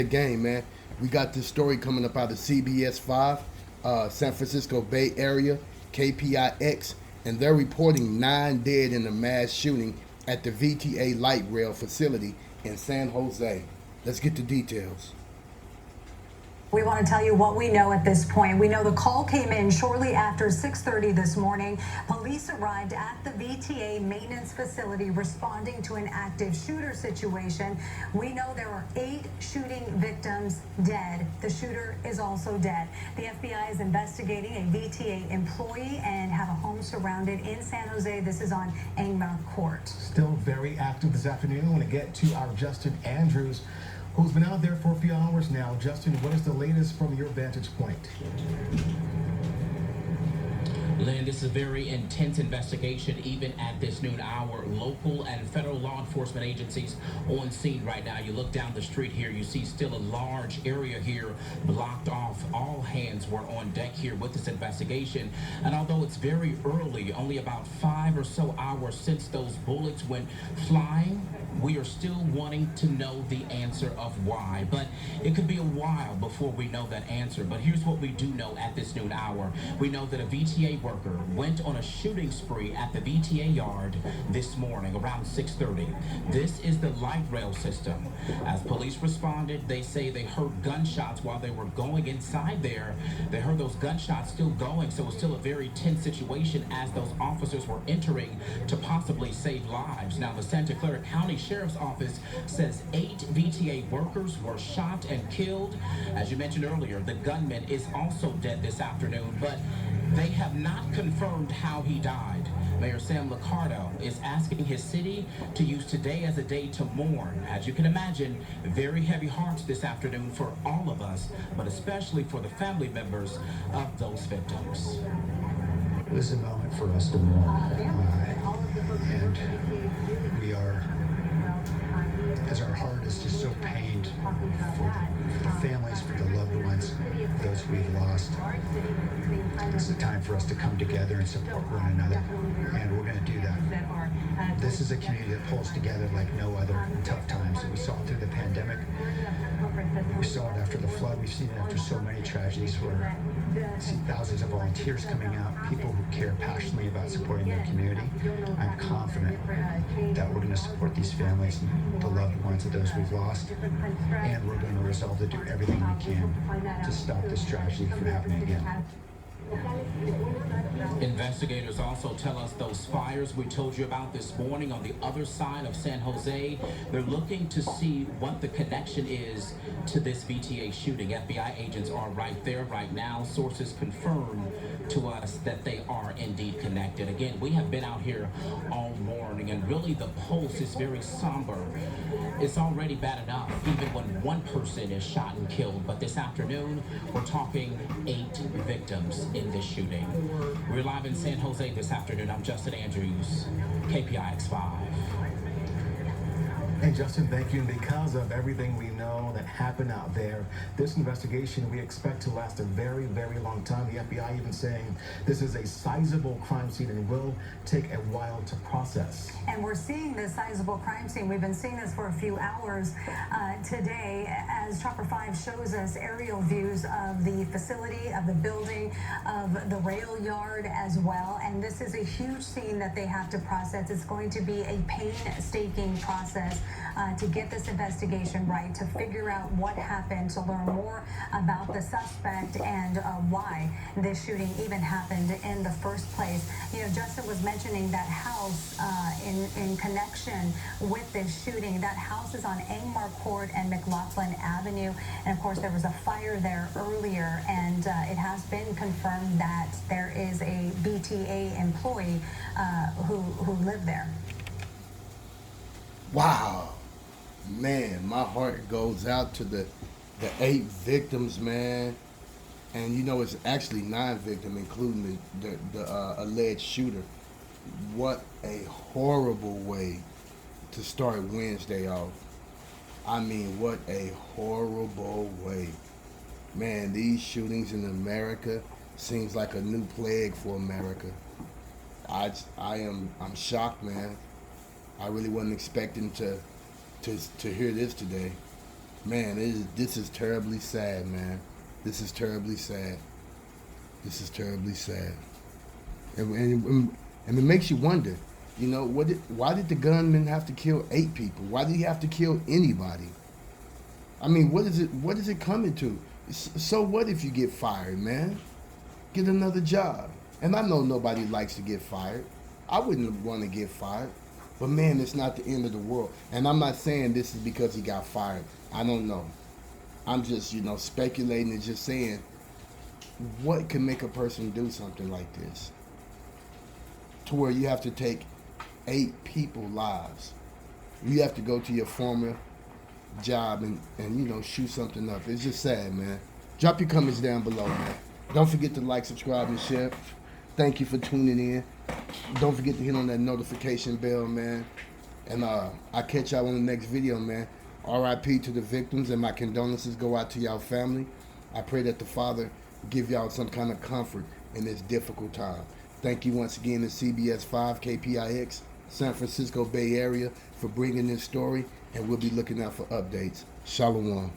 The game, man. We got this story coming up out of CBS 5, San Francisco Bay Area, KPIX, and they're reporting 9 dead in a mass shooting at the VTA light rail facility in San Jose. Let's get the details. We want to tell you what we know at this point. We know the call came in shortly after 6:30 this morning. Police arrived at the VTA maintenance facility responding to an active shooter situation. We know there are 8 shooting victims dead. The shooter is also dead. The FBI is investigating a VTA employee and have a home surrounded in San Jose. This is on Angmar Court. Still very active this afternoon. I want to get to our Justin Andrews, who's been out there for a few hours now. Justin, what is the latest from your vantage point? Lynn, this is a very intense investigation even at this noon hour. Local and federal law enforcement agencies on scene right now. You look down the street here, you see still a large area here blocked off. All hands were on deck here with this investigation. And although it's very early, only about 5 or so hours since those bullets went flying, we are still wanting to know the answer of why. But it could be a while before we know that answer. But here's what we do know at this noon hour. We know that a VTA worker went on a shooting spree at the VTA yard this morning around 6:30. This is the light rail system. As police responded, they say they heard gunshots while they were going inside there. They heard those gunshots still going, so it's still a very tense situation as those officers were entering to possibly save lives. Now, the Santa Clara County Sheriff's Office says 8 VTA workers were shot and killed. As you mentioned earlier, the gunman is also dead this afternoon, but they have not confirmed how he died. Mayor Sam Liccardo is asking his city to use today as a day to mourn. As you can imagine, very heavy hearts this afternoon for all of us, but especially for the family members of those victims. This is a moment for us to mourn, and we are, as our heart is just so pained for the families, for the loved ones, those we've lost. It's a time for us to come together and support one another, and we're going to do that. This is a community that pulls together like no other in tough times. We saw it through the pandemic. We saw it after the flood. We've seen it after so many tragedies where we see thousands of volunteers coming out, people who care passionately about supporting their community. I'm confident that we're going to support these families and the loved ones of those we've lost, and we're going to resolve to do everything we can to stop this tragedy from happening again. Investigators also tell us those fires we told you about this morning on the other side of San Jose, they're looking to see what the connection is to this VTA shooting. FBI agents are right there right now. Sources confirm to us that they are indeed connected. Again, we have been out here all morning, and really the pulse is very somber. It's already bad enough even when one person is shot and killed, but this afternoon we're talking 8 victims in this shooting. We're live in San Jose this afternoon. I'm Justin Andrews, KPIX 5. Hey, Justin, thank you. And because of everything we know that happened out there, this investigation we expect to last a very, very long time. The FBI even saying this is a sizable crime scene and will take a while to process. And we're seeing this sizable crime scene. We've been seeing this for a few hours today as Chopper 5 shows us aerial views of the facility, of the building, of the rail yard as well. And this is a huge scene that they have to process. It's going to be a painstaking process to get this investigation right, to figure out what happened, to learn more about the suspect and why this shooting even happened in the first place. You know, Justin was mentioning that house in connection with this shooting. That house is on Angmar Court and McLaughlin Avenue. And of course, there was a fire there earlier, and it has been confirmed that there is a VTA employee who lived there. Wow. Man, my heart goes out to the 8 victims, man. And you know, it's actually 9 victims, including the alleged shooter. What a horrible way to start Wednesday off. I mean, what a horrible way. Man, these shootings in America seems like a new plague for America. I'm shocked, man. I really wasn't expecting to hear this today. Man, this is terribly sad, man. This is terribly sad. This is terribly sad. And it makes you wonder, you know, why did the gunman have to kill 8 people? Why did he have to kill anybody? I mean, what is it coming to? So what if you get fired, man? Get another job. And I know nobody likes to get fired. I wouldn't want to get fired. But man, it's not the end of the world. And I'm not saying this is because he got fired. I don't know. I'm just, you know, speculating and just saying, what can make a person do something like this? To where you have to take 8 people's lives. You have to go to your former job and you know, shoot something up. It's just sad, man. Drop your comments down below, man. Don't forget to like, subscribe, and share. Thank you for tuning in. Don't forget to hit on that notification bell, man. And I'll catch y'all on the next video, man. R.I.P. to the victims, and my condolences go out to y'all family. I pray that the Father give y'all some kind of comfort in this difficult time. Thank you once again to CBS 5 KPIX, San Francisco Bay Area, for bringing this story, and we'll be looking out for updates. Shalom.